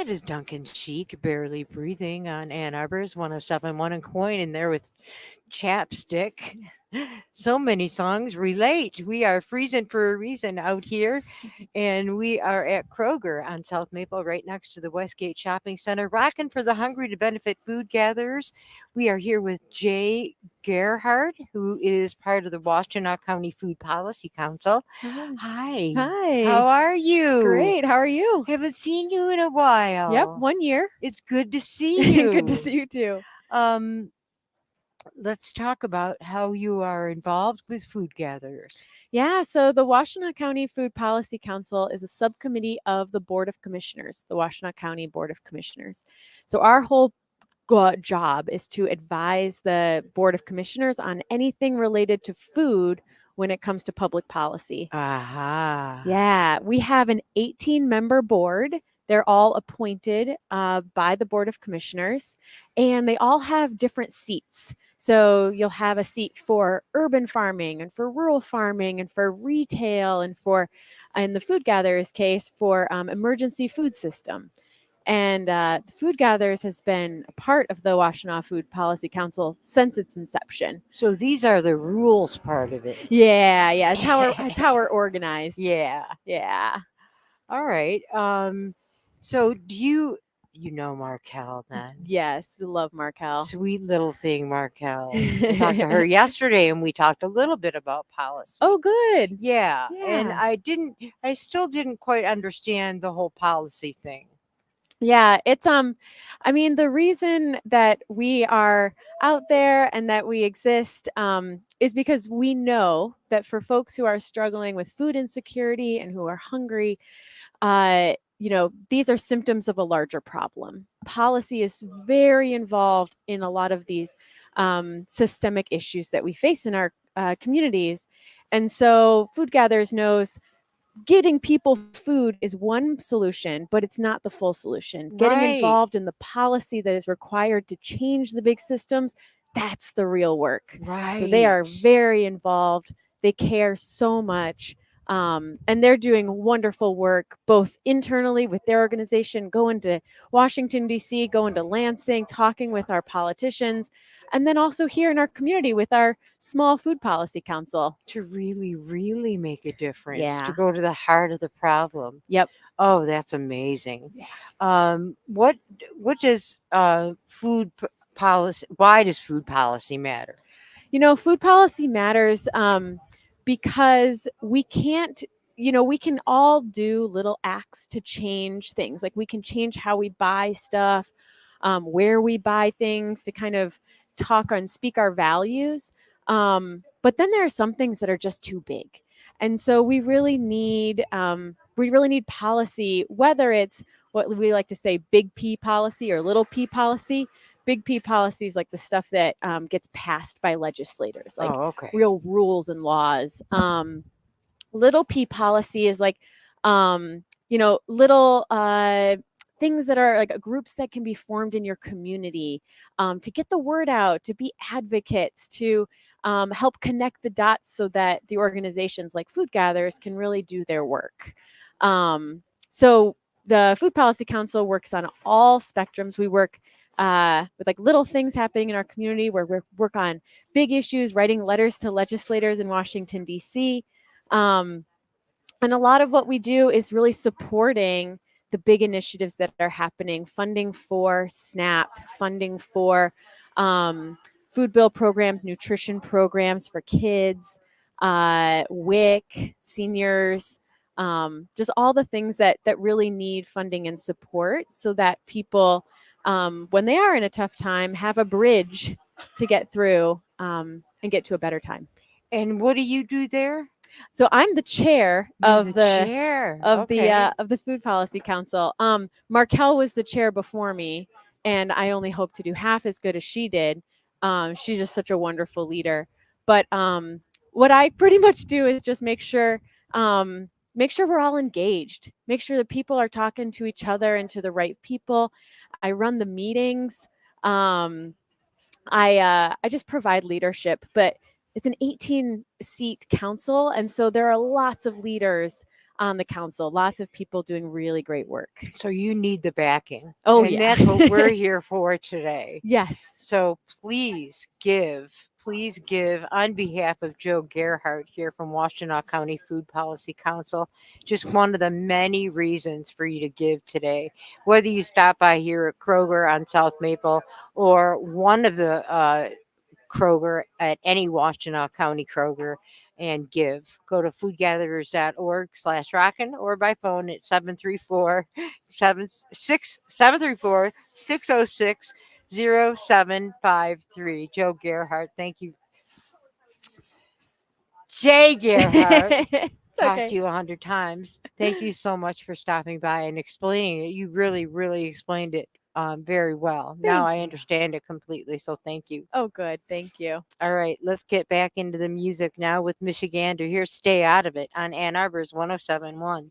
That is Duncan Sheik, barely breathing on Ann Arbor's 107.1 and Coin in there with Chapstick. So many songs relate. We are freezing for a reason out here, and we are at Kroger on South Maple, right next to the Westgate Shopping Center, rocking for the hungry to benefit food gatherers. We are here with Jae Gerhart, who is part of the Washtenaw County Food Policy Council. Hi. Hi, how Hi. are you? Great. How are you? Haven't seen you in a Yep, while. 1 year. It's good to see Good to you. see you too. Um, let's talk about how you are involved with food gatherers. Yeah, so the Washtenaw County Food Policy Council is a subcommittee of the Board of Commissioners, the Washtenaw County Board of Commissioners. So our whole job is to advise the Board of Commissioners on anything related to food when it comes to public policy. Aha. Yeah, we have an 18-member board. They're all appointed by the Board of Commissioners, and they all have different seats. So you'll have a seat for urban farming and for rural farming and for retail and for, in the food gatherers case, for emergency food system. And the Food Gatherers has been a part of the Washtenaw Food Policy Council since its inception. So these are the rules part of it. Yeah, it's how we're organized. Yeah. Yeah. All right. So do you know Markel then? Yes, we love Markel. Sweet little thing, Markel. I talked to her yesterday and we talked a little bit about policy. Oh, good. Yeah. And Yeah. I still didn't quite understand the whole policy thing. Yeah, it's I mean, the reason that we are out there and that we exist is because we know that for folks who are struggling with food insecurity and who are hungry, these are symptoms of a larger problem. Policy is very involved in a lot of these systemic issues that we face in our communities. And so Food Gatherers knows getting people food is one solution, but it's not the full solution. Getting Right. involved in the policy that is required to change the big systems, that's the real work. So they are Right. very involved. They care so much. And they're doing wonderful work both internally with their organization, going to Washington, D.C., going to Lansing, talking with our politicians, and then also here in our community with our small food policy council. To really, really make a difference, to Yeah. go to the heart of the problem. Yep. Oh, that's amazing. Yeah. What does policy? Why does food policy matter? Food policy matters because we can't, we can all do little acts to change things. Like we can change how we buy stuff, where we buy things to kind of talk and speak our values. But then there are some things that are just too big. And so we really need policy, whether it's what we like to say big P policy or little P policy. Big P policy is like the stuff that gets passed by legislators, like Oh, okay. real rules and laws. Little P policy is like, little things that are like groups that can be formed in your community to get the word out, to be advocates, to help connect the dots so that the organizations like Food Gatherers can really do their work. So the Food Policy Council works on all spectrums. We work with like little things happening in our community where we work on big issues, writing letters to legislators in Washington, D.C. And a lot of what we do is really supporting the big initiatives that are happening, funding for SNAP, funding for food bill programs, nutrition programs for kids, WIC, seniors, just all the things that really need funding and support so that people, when they are in a tough time, have a bridge to get through and get to a better time. And what do you do there? So I'm the chair You're of the chair. of Okay. the Food Policy Council. Markel was the chair before me, and I only hope to do half as good as she did. She's just such a wonderful leader. But what I pretty much do is just make sure we're all engaged, make sure that people are talking to each other and to the right people. I run the meetings. I just provide leadership, but it's an 18 seat council, and so there are lots of leaders on the council. Lots of people doing really great work. So you need the backing. Oh, and yeah. that's what we're here for today. Yes. So please give on behalf of Joe Gerhart here from Washtenaw County Food Policy Council. Just one of the many reasons for you to give today. Whether you stop by here at Kroger on South Maple or one of the Kroger at any Washtenaw County Kroger and give. Go to foodgatherers.org/rockin' or by phone at 734-606-0753. Joe Gerhart, thank you. Jae Gerhart, It's talked okay. to you 100 times. Thank you so much for stopping by and explaining it. You really, really explained it very well. Now Thank I you. understand it completely, so thank you. Oh, good. Thank you. All right, let's get back into the music now with Michigander. Here's Stay Out of It on Ann Arbor's 107.1.